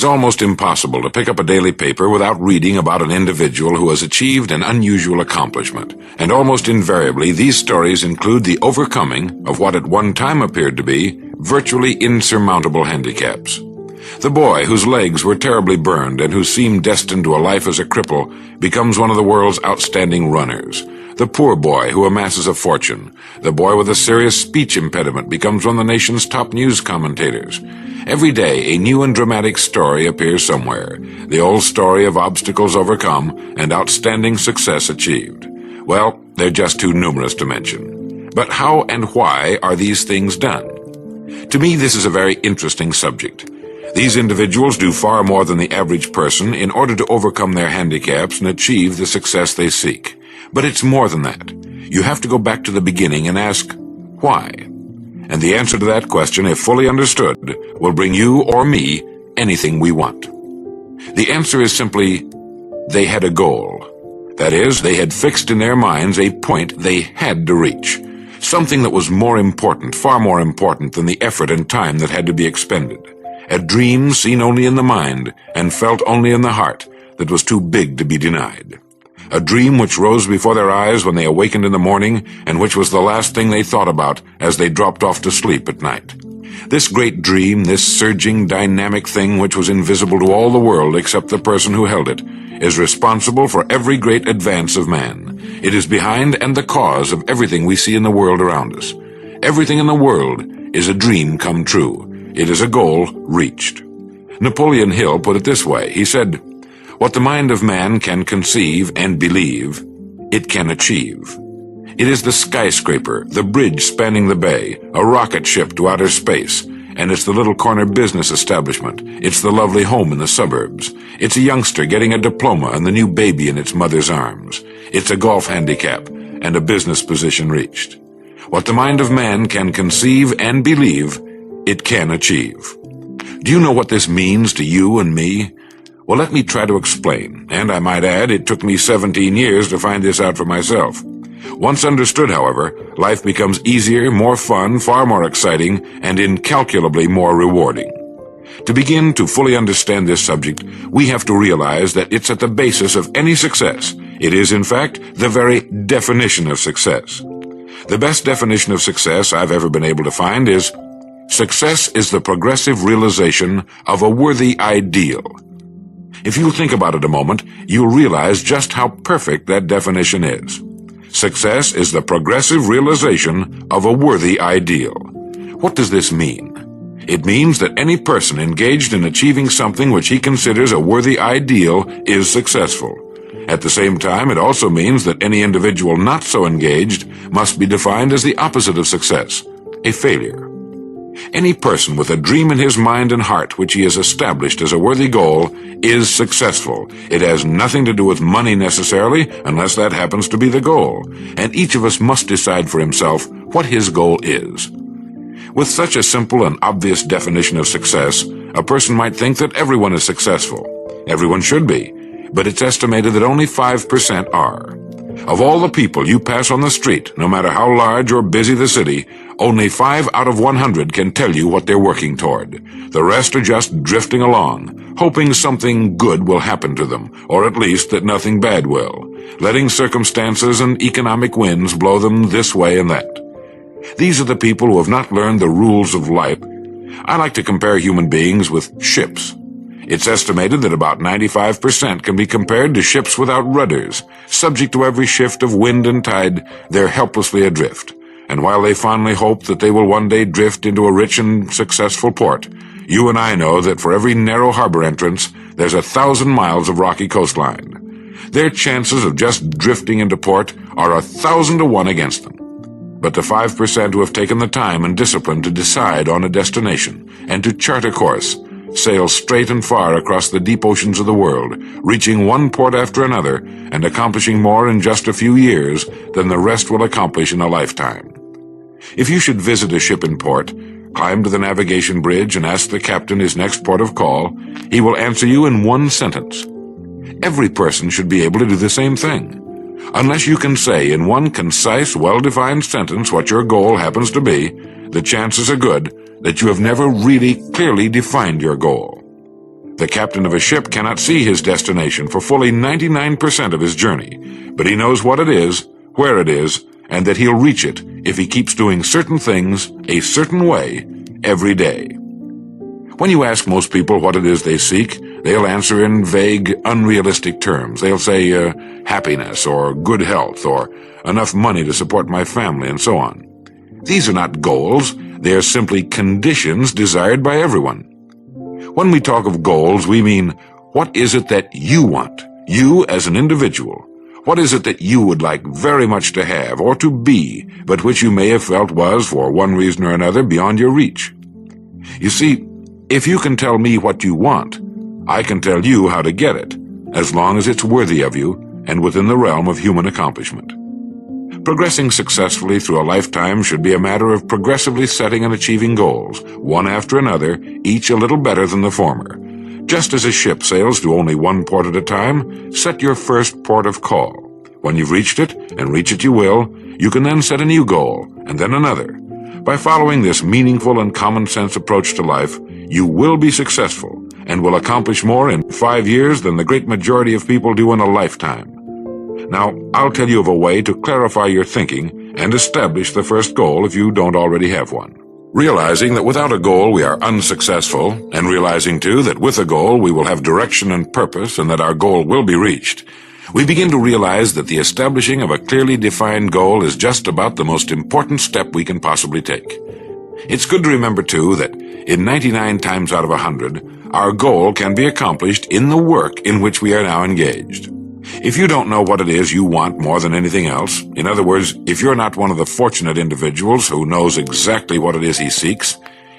It's almost impossible to pick up a daily paper without reading about an individual who has achieved an unusual accomplishment, and almost invariably these stories include the overcoming of what at one time appeared to be virtually insurmountable handicaps. The boy whose legs were terribly burned and who seemed destined to a life as a cripple becomes one of the world's outstanding runners. The poor boy who amasses a fortune. The boy with a serious speech impediment becomes one of the nation's top news commentators. Every day, a new and dramatic story appears somewhere. The old story of obstacles overcome and outstanding success achieved. Well, they're just too numerous to mention. But how and why are these things done? To me, this is a very interesting subject. These individuals do far more than the average person in order to overcome their handicaps and achieve the success they seek. But it's more than that. You have to go back to the beginning and ask, why? And the answer to that question, if fully understood, will bring you or me anything we want. The answer is simply, they had a goal. That is, they had fixed in their minds a point they had to reach. Something that was more important, far more important than the effort and time that had to be expended. A dream seen only in the mind and felt only in the heart that was too big to be denied. A dream which rose before their eyes when they awakened in the morning and which was the last thing they thought about as they dropped off to sleep at night. This great dream, this surging, dynamic thing which was invisible to all the world except the person who held it, is responsible for every great advance of man. It is behind and the cause of everything we see in the world around us. Everything in the world is a dream come true. It is a goal reached. Napoleon Hill put it this way. He said, "What the mind of man can conceive and believe, it can achieve." It is the skyscraper, the bridge spanning the bay, a rocket ship to outer space, and it's the little corner business establishment. It's the lovely home in the suburbs. It's a youngster getting a diploma and the new baby in its mother's arms. It's a golf handicap and a business position reached. What the mind of man can conceive and believe, it can achieve. Do you know what this means to you and me? Well, let me try to explain, and I might add, it took me 17 years to find this out for myself. Once understood, however, life becomes easier, more fun, far more exciting, and incalculably more rewarding. To begin to fully understand this subject, we have to realize that it's at the basis of any success. It is, in fact, the very definition of success. The best definition of success I've ever been able to find is, success is the progressive realization of a worthy ideal. If you think about it a moment, you'll realize just how perfect that definition is. Success is the progressive realization of a worthy ideal. What does this mean? It means that any person engaged in achieving something which he considers a worthy ideal is successful. At the same time, it also means that any individual not so engaged must be defined as the opposite of success, a failure. Any person with a dream in his mind and heart which he has established as a worthy goal is successful. It has nothing to do with money necessarily, unless that happens to be the goal. And each of us must decide for himself what his goal is. With such a simple and obvious definition of success, a person might think that everyone is successful. Everyone should be, but it's estimated that only 5% are. Of all the people you pass on the street, no matter how large or busy the city, only 5 out of 100 can tell you what they're working toward. The rest are just drifting along, hoping something good will happen to them, or at least that nothing bad will, letting circumstances and economic winds blow them this way and that. These are the people who have not learned the rules of life. I like to compare human beings with ships. It's estimated that about 95% can be compared to ships without rudders. Subject to every shift of wind and tide, they're helplessly adrift. And while they fondly hope that they will one day drift into a rich and successful port, you and I know that for every narrow harbor entrance, there's 1,000 miles of rocky coastline. Their chances of just drifting into port are 1,000 to 1 against them. But the 5% who have taken the time and discipline to decide on a destination and to chart a course, sail straight and far across the deep oceans of the world, reaching one port after another and accomplishing more in just a few years than the rest will accomplish in a lifetime. If you should visit a ship in port, climb to the navigation bridge and ask the captain his next port of call, he will answer you in one sentence. Every person should be able to do the same thing. Unless you can say in one concise, well-defined sentence what your goal happens to be, the chances are good that you have never really clearly defined your goal. The captain of a ship cannot see his destination for fully 99% of his journey, but he knows what it is, where it is, and that he'll reach it if he keeps doing certain things a certain way every day. When you ask most people what it is they seek, they'll answer in vague, unrealistic terms. They'll say, happiness, or good health, or enough money to support my family, and so on. These are not goals. They are simply conditions desired by everyone. When we talk of goals, we mean, what is it that you want, you as an individual? What is it that you would like very much to have or to be, but which you may have felt was, for one reason or another, beyond your reach? You see, if you can tell me what you want, I can tell you how to get it, as long as it's worthy of you and within the realm of human accomplishment. Progressing successfully through a lifetime should be a matter of progressively setting and achieving goals, one after another, each a little better than the former. Just as a ship sails to only one port at a time, set your first port of call. When you've reached it, and reach it you will, you can then set a new goal, and then another. By following this meaningful and common-sense approach to life, you will be successful and will accomplish more in 5 years than the great majority of people do in a lifetime. Now, I'll tell you of a way to clarify your thinking and establish the first goal if you don't already have one. Realizing that without a goal we are unsuccessful, and realizing, too, that with a goal we will have direction and purpose and that our goal will be reached, we begin to realize that the establishing of a clearly defined goal is just about the most important step we can possibly take. It's good to remember, too, that in 99 times out of 100, our goal can be accomplished in the work in which we are now engaged. If you don't know what it is you want more than anything else, in other words, if you're not one of the fortunate individuals who knows exactly what it is he seeks,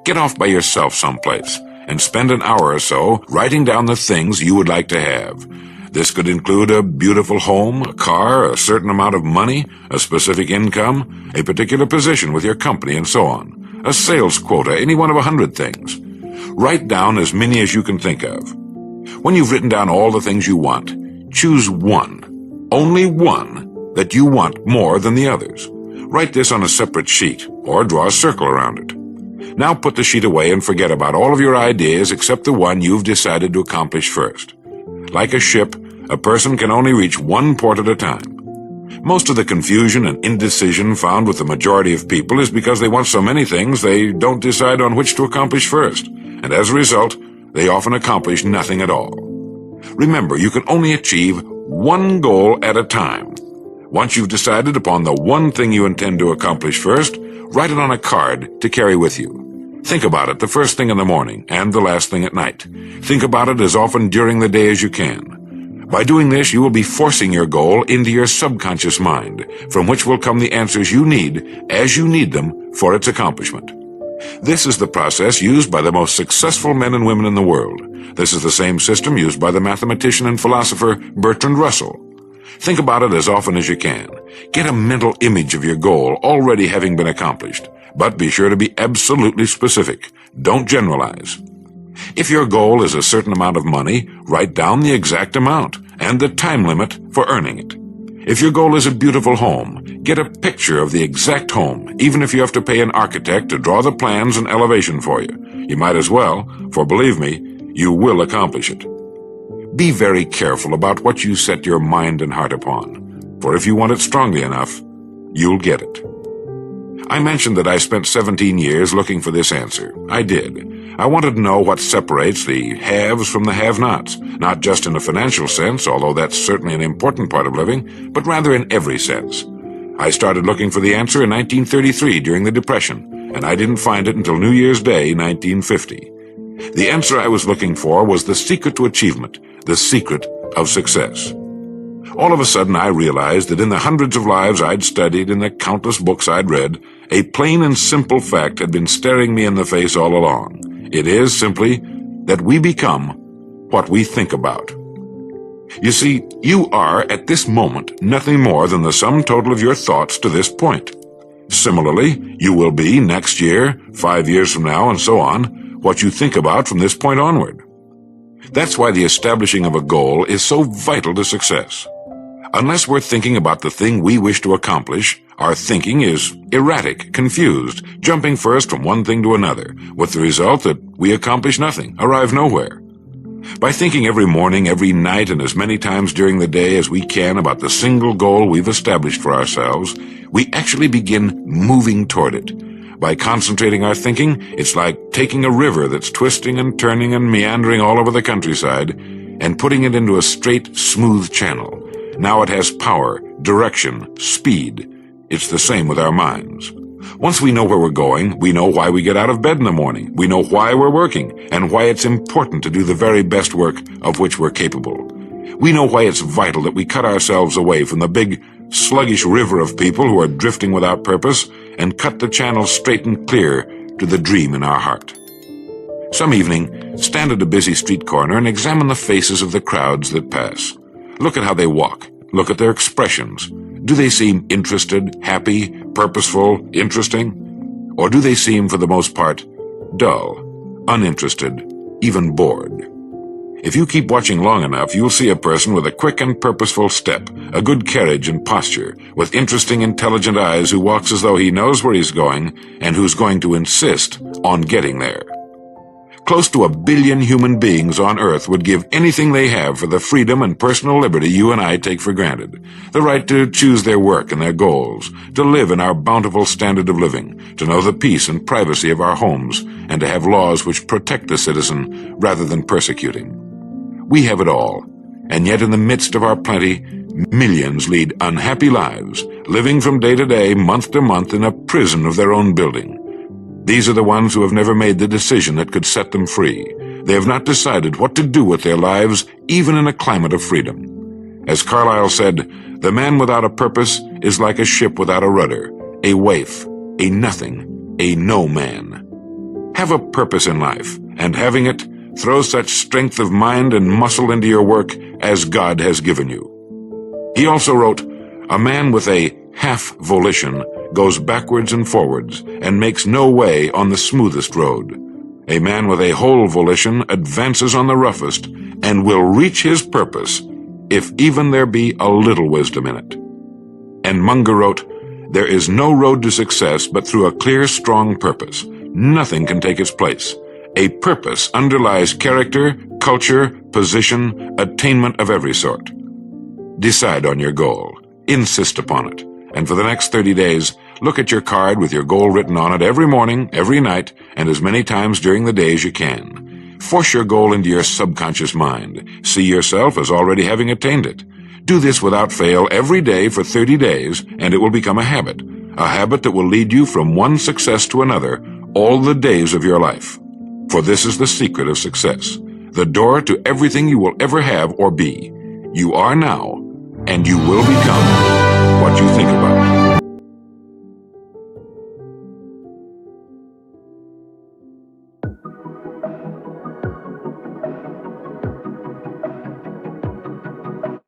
get off by yourself someplace and spend an hour or so writing down the things you would like to have. This could include a beautiful home, a car, a certain amount of money, a specific income, a particular position with your company, and so on. A sales quota, any one of 100 things. Write down as many as you can think of. When you've written down all the things you want, choose one, only one, that you want more than the others. Write this on a separate sheet, or draw a circle around it. Now put the sheet away and forget about all of your ideas except the one you've decided to accomplish first. Like a ship, a person can only reach one port at a time. Most of the confusion and indecision found with the majority of people is because they want so many things they don't decide on which to accomplish first, and as a result, they often accomplish nothing at all. Remember, you can only achieve one goal at a time. Once you've decided upon the one thing you intend to accomplish first, write it on a card to carry with you. Think about it the first thing in the morning and the last thing at night. Think about it as often during the day as you can. By doing this, you will be forcing your goal into your subconscious mind, from which will come the answers you need as you need them for its accomplishment. This is the process used by the most successful men and women in the world. This is the same system used by the mathematician and philosopher Bertrand Russell. Think about it as often as you can. Get a mental image of your goal already having been accomplished, but be sure to be absolutely specific. Don't generalize. If your goal is a certain amount of money, write down the exact amount and the time limit for earning it. If your goal is a beautiful home, get a picture of the exact home, even if you have to pay an architect to draw the plans and elevation for you. You might as well, for believe me, you will accomplish it. Be very careful about what you set your mind and heart upon, for if you want it strongly enough, you'll get it. I mentioned that I spent 17 years looking for this answer. I did. I wanted to know what separates the haves from the have-nots, not just in a financial sense, although that's certainly an important part of living, but rather in every sense. I started looking for the answer in 1933 during the Depression, and I didn't find it until New Year's Day, 1950. The answer I was looking for was the secret to achievement, the secret of success. All of a sudden, I realized that in the hundreds of lives I'd studied and the countless books I'd read, a plain and simple fact had been staring me in the face all along. It is simply that we become what we think about. You see, you are, at this moment, nothing more than the sum total of your thoughts to this point. Similarly, you will be, next year, 5 years from now, and so on, what you think about from this point onward. That's why the establishing of a goal is so vital to success. Unless we're thinking about the thing we wish to accomplish, our thinking is erratic, confused, jumping first from one thing to another, with the result that we accomplish nothing, arrive nowhere. By thinking every morning, every night, and as many times during the day as we can about the single goal we've established for ourselves, we actually begin moving toward it. By concentrating our thinking, it's like taking a river that's twisting and turning and meandering all over the countryside and putting it into a straight, smooth channel. Now it has power, direction, speed. It's the same with our minds. Once we know where we're going, we know why we get out of bed in the morning. We know why we're working and why it's important to do the very best work of which we're capable. We know why it's vital that we cut ourselves away from the big, sluggish river of people who are drifting without purpose and cut the channel straight and clear to the dream in our heart. Some evening, stand at a busy street corner and examine the faces of the crowds that pass. Look at how they walk. Look at their expressions. Do they seem interested, happy, purposeful, interesting? Or do they seem, for the most part, dull, uninterested, even bored? If you keep watching long enough, you'll see a person with a quick and purposeful step, a good carriage and posture, with interesting, intelligent eyes who walks as though he knows where he's going and who's going to insist on getting there. Close to 1 billion human beings on Earth would give anything they have for the freedom and personal liberty you and I take for granted. The right to choose their work and their goals, to live in our bountiful standard of living, to know the peace and privacy of our homes, and to have laws which protect the citizen rather than persecute him. We have it all, and yet in the midst of our plenty, millions lead unhappy lives, living from day to day, month to month in a prison of their own building. These are the ones who have never made the decision that could set them free. They have not decided what to do with their lives, even in a climate of freedom. As Carlyle said, the man without a purpose is like a ship without a rudder, a waif, a nothing, a no man. Have a purpose in life, and having it, throw such strength of mind and muscle into your work as God has given you. He also wrote, a man with a half volition goes backwards and forwards, and makes no way on the smoothest road. A man with a whole volition advances on the roughest, and will reach his purpose, if even there be a little wisdom in it. And Munger wrote, there is no road to success but through a clear, strong purpose. Nothing can take its place. A purpose underlies character, culture, position, attainment of every sort. Decide on your goal. Insist upon it. And for the next 30 days, look at your card with your goal written on it every morning, every night, and as many times during the day as you can. Force your goal into your subconscious mind. See yourself as already having attained it. Do this without fail every day for 30 days, and it will become a habit that will lead you from one success to another all the days of your life. For this is the secret of success, the door to everything you will ever have or be. You are now, and you will become what you think about.